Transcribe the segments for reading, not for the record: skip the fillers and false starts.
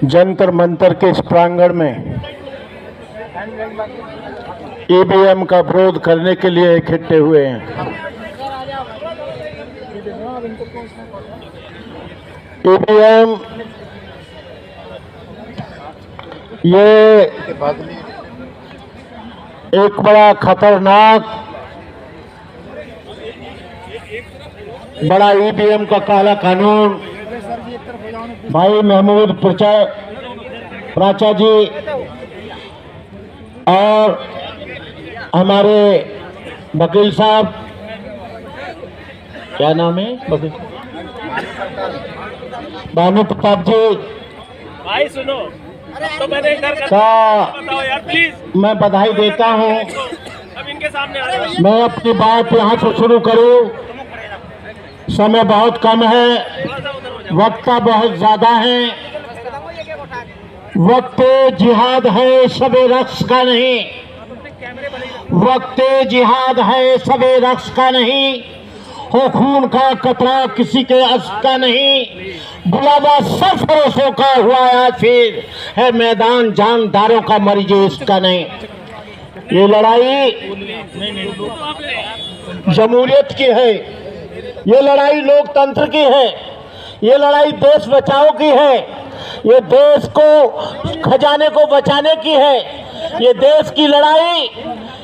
जंतर मंतर के इस प्रांगण में ईवीएम का विरोध करने के लिए इकट्ठे हुए हैं। ईवीएम ये एक बड़ा खतरनाक बड़ा ईवीएम का काला कानून भाई महमूद प्राचा जी और हमारे वकील साहब, क्या नाम है वकील, भानु प्रताप जी भाई सुनो, तो मैंने बताओ यार प्लीज। मैं बधाई देता हूँ। अब इनके सामने आ रहे मैं अपनी बात यहाँ से शुरू करूँ। समय बहुत कम है, वक्ता बहुत ज्यादा है। वक्त जिहाद है, सबे रक्स का नहीं। वक्त जिहाद है, सबे रक्स का नहीं। हो खून का कतरा किसी के अस का नहीं। बुलावा सरफरोशों का हुआ या फिर है मैदान जानदारों का, मरीजे इसका नहीं। ये लड़ाई जमहूरियत की है, ये लड़ाई लोकतंत्र की है, ये लड़ाई देश बचाओ की है, ये देश को खजाने को बचाने की है। ये देश की लड़ाई,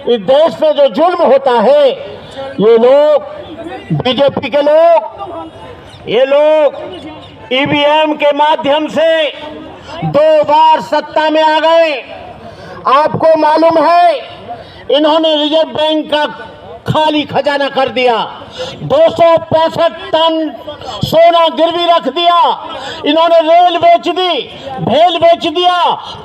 इस देश में जो जुल्म होता है, ये लोग बीजेपी के लोग, ये लोग ईवीएम के माध्यम से 2 बार सत्ता में आ गए। आपको मालूम है, इन्होंने रिजर्व बैंक का खाली खजाना कर दिया। 265 टन सोना गिरवी रख दिया। इन्होंने रेल बेच दी, भेल बेच दिया,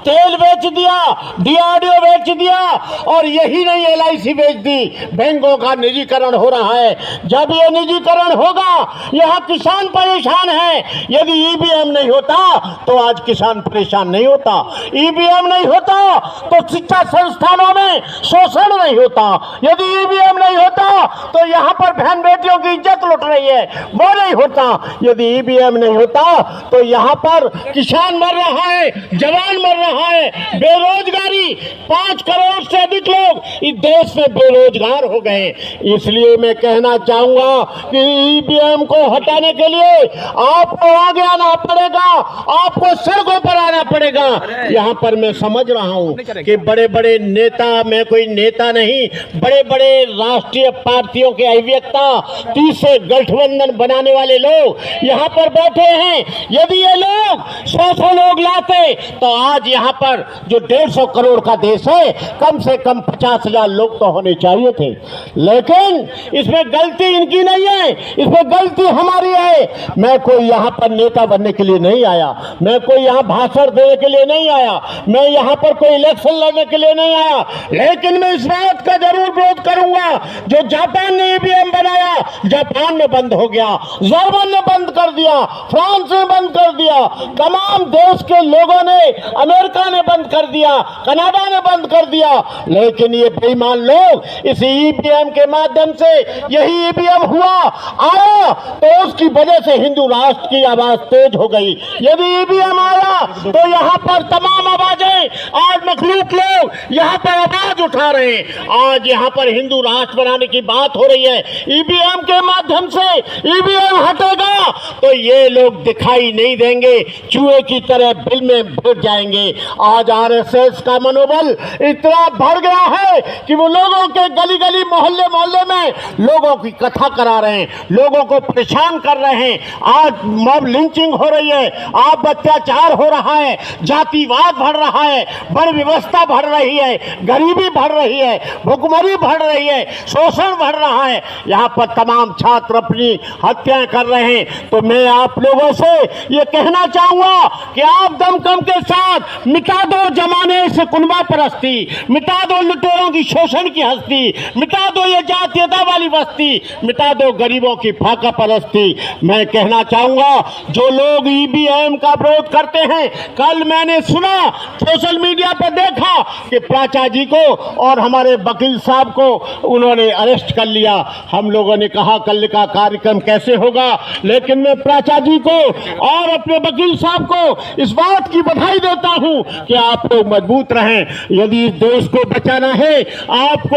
तेल बेच दिया, डीआरडीओ बेच दिया और यही नहीं एलआईसी बेच दी। बैंकों का निजीकरण हो रहा है। जब ये निजीकरण होगा, यहाँ किसान परेशान है। यदि ईवीएम नहीं होता तो आज किसान परेशान नहीं होता। ईवीएम नहीं होता तो शिक्षा संस्थानों में शोषण नहीं होता। यदि ईवीएम नहीं होता तो यहाँ पर बहन बेटियों की इज्जत लुट रही है, वो नहीं होता। यदि ईवीएम नहीं होता तो यहाँ पर किसान मर रहा है, जवान मर रहा है, बेरोजगारी 5 करोड़ से अधिक लोग इस देश में बेरोजगार हो गए। इसलिए मैं कहना चाहूंगा कि ईवीएम को हटाने के लिए आपको आगे आना पड़ेगा, आपको सड़कों पर आना पड़ेगा। यहाँ पर मैं समझ रहा हूँ कि बड़े बड़े नेता, मैं कोई नेता नहीं, बड़े बड़े राष्ट्रीय पार्टियों के अभियक्ता, तीसरे गठबंधन बनाने वाले लोग यहाँ पर बैठे हैं। यदि ये लोग 100 लोग लाते तो आज यहाँ पर जो 150 करोड़ का देश है, कम से कम 50,000 लोग तो होने चाहिए थे। लेकिन इसमें गलती इनकी नहीं है, इसमें गलती हमारी है। मैं कोई यहाँ पर नेता बनने के लिए नहीं आया, मैं कोई यहाँ भाषण देने के लिए नहीं आया, मैं यहाँ पर कोई इलेक्शन लड़ने के लिए नहीं आया। लेकिन मैं इस बात का जरूर विरोध करूंगा, जो जापान ने ईवीएम बनाया, जापान में बंद हो गया, जर्मन ने बंद कर दिया, फ्रांस ने बंद कर दिया, तमाम देश के लोगों ने, अमेरिका ने बंद कर दिया, कनाडा ने बंद कर दिया। लेकिन ये बेईमान लोग इस ईवीएम के माध्यम से, यही ईवीएम हुआ आया तो उसकी वजह से हिंदू राष्ट्र की आवाज तेज हो गई। यदि ईवीएम आया तो यहाँ पर तमाम आवाजें, आज मखलूक लोग यहाँ पर आवाज उठा रहे हैं। आज यहाँ पर हिंदू राष्ट्र बनाने की बात हो रही है। ईवीएम के माध्यम से ईवीएम हटेगा तो ये लोग दिखाई नहीं देंगे, चूहे की तरह बिल में बैठ जाएंगे। आज आरएसएस का मनोबल इतना बढ़ गया है कि वो लोगों के गली गली, मोहल्ले मोहल्ले में लोगों की कथा करा रहे हैं, लोगों को परेशान कर रहे हैं। आज मॉब लिंचिंग हो रही है, आप अत्याचार हो रहा है, जातिवाद बढ़ रहा है, बड़ व्यवस्था बढ़ रही है, गरीबी बढ़ रही है, भुखमरी बढ़ रही है, शोषण बढ़ रहा है। यहाँ पर तमाम छात्र अपनी हत्याएं कर रहे हैं। तो मैं आप लोगों से ये कहना चाहूंगा कि आप दमखम के साथ मिटा दो जमाने से कुनबा परस्ती, मिटा दो लुटेरों की शोषण की हस्ती, मिटा दो ये जातीयता वाली बस्ती, मिटा दो गरीबों की फाका परस्ती। मैं कहना चाहूंगा, जो लोग ईवीएम का विरोध करते हैं, कल मैंने सुना, सोशल मीडिया पर देखा कि प्राचा जी को और हमारे वकील साहब को उन्होंने अरेस्ट कर लिया। हम लोगों ने कहा कल का कार्यक्रम कैसे होगा, लेकिन मैं प्राचा जी को और अपने वकील वकील साहब को इस बात की बधाई देता हूं कि आप लोग मजबूत रहें। यदि इस देश को बचाना है, आपको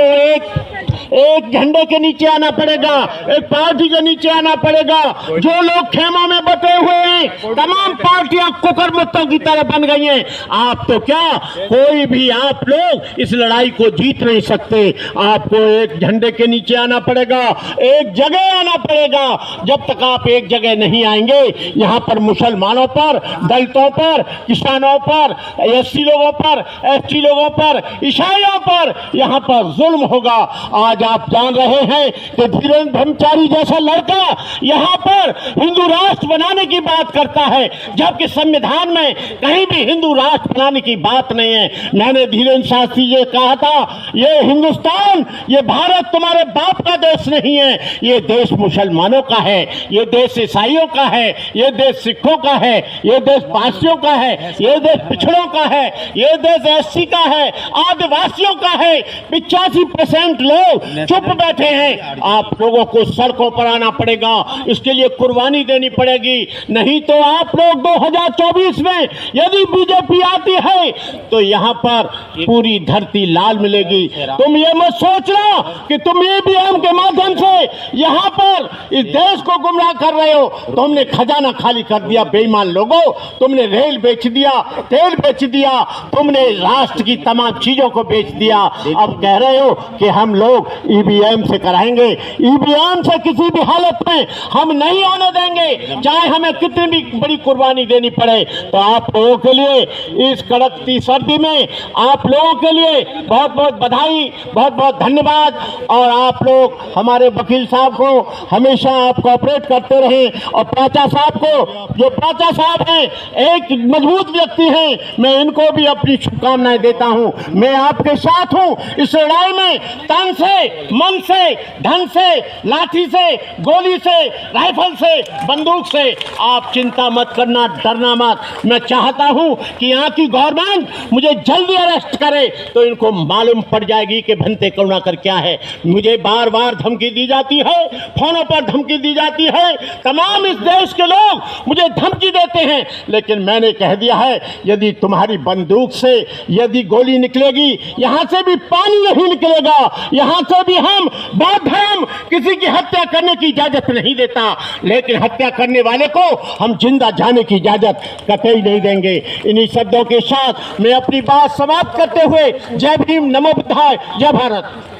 एक झंडे के नीचे आना पड़ेगा, एक पार्टी के नीचे आना पड़ेगा। जो लोग खेमों में बटे हुए हैं, तमाम पार्टियां कुकरमुत्तों की तरह बन गई हैं। आप तो क्या, कोई भी आप लोग इस लड़ाई को जीत नहीं सकते। आपको एक झंडे के नीचे आना पड़ेगा, एक जगह आना पड़ेगा। जब तक आप एक जगह नहीं आएंगे, यहाँ पर मुसलमानों पर, दलितों पर, किसानों पर, एससी लोगों पर, एसटी लोगों पर, ईसाइयों पर यहाँ पर जुल्म होगा। आज आप जान रहे हैं कि धीरेन्द्र ब्रह्मचारी जैसा लड़का यहाँ पर हिंदू राष्ट्र बनाने की बात करता है, जबकि संविधान में कहीं भी हिंदू राष्ट्र बनाने की बात नहीं है। मैंने धीरेन्द्र शास्त्री जी कहा था, ये हिंदुस्तान, ये भारत तुम्हारे बाप का देश नहीं है, ये देश मुसलमानों का है, ये देश ईसाइयों का है, ये देश सिखों का है, ये देश पारसियों का है, ये देश पिछड़ों का है, ये देश एससी का है, आदिवासियों का है। 85% लोग चुप बैठे हैं। आप लोगों को सड़कों पर आना पड़ेगा, इसके लिए कुर्बानी देनी पड़ेगी। नहीं तो आप लोग 2024 में यदि बीजेपी आती है तो यहाँ पर पूरी धरती लाल मिलेगी। तुम ये मत सोचना कि तुम ईवीएम के माध्यम से यहाँ पर इस देश को गुमराह कर रहे हो। तुमने खजाना खाली कर दिया बेईमान लोगों, तुमने रेल बेच दिया, तेल बेच दिया, तुमने राष्ट्र की तमाम चीजों को बेच दिया। अब कह रहे हो कि हम लोग ईवीएम से कराएंगे। ईवीएम से किसी भी हालत में हम नहीं आने देंगे, चाहे हमें कितनी भी बड़ी कुर्बानी देनी पड़े। तो आप लोगों के लिए इस कड़कती सर्दी में आप लोगों के लिए बहुत बहुत बधाई, बहुत बहुत धन्यवाद। और आप लोग हमारे वकील साहब को हमेशा आप कोऑपरेट करते रहें, और पाचा साहब को, जो पाचा साहब हैं, एक मजबूत व्यक्ति हैं, मैं इनको भी अपनी शुभकामनाएं देता हूं। मैं आपके साथ हूं इस लड़ाई में, तन से, मन से, धन से, लाठी से, गोली से, राइफल से, बंदूक से। आप चिंता मत करना, डरना मत। मैं चाहता हूं कि यहाँ की गवर्नमेंट मुझे जल्दी अरेस्ट करे तो इनको मालूम पड़ जाएगी कि भंते करुणाकर क्या है। मुझे बार बार धमकी दी जाती है, फोनों पर धमकी दी जाती है, तमाम इस देश के लोग मुझे धमकी देते हैं, लेकिन मैंने कह दिया है, यदि तुम्हारी बंदूक से यदि गोली निकलेगी, यहाँ से भी पानी नहीं निकलेगा। यहाँ से भी हम बौद्ध धर्म किसी की हत्या करने की इजाजत नहीं देता, लेकिन हत्या करने वाले को हम जिंदा जाने की इजाजत कतई नहीं देंगे। इन्हीं शब्दों के साथ मैं अपनी बात समाप्त करते हुए जय भीम, नमो बुद्धाय, जय भारत।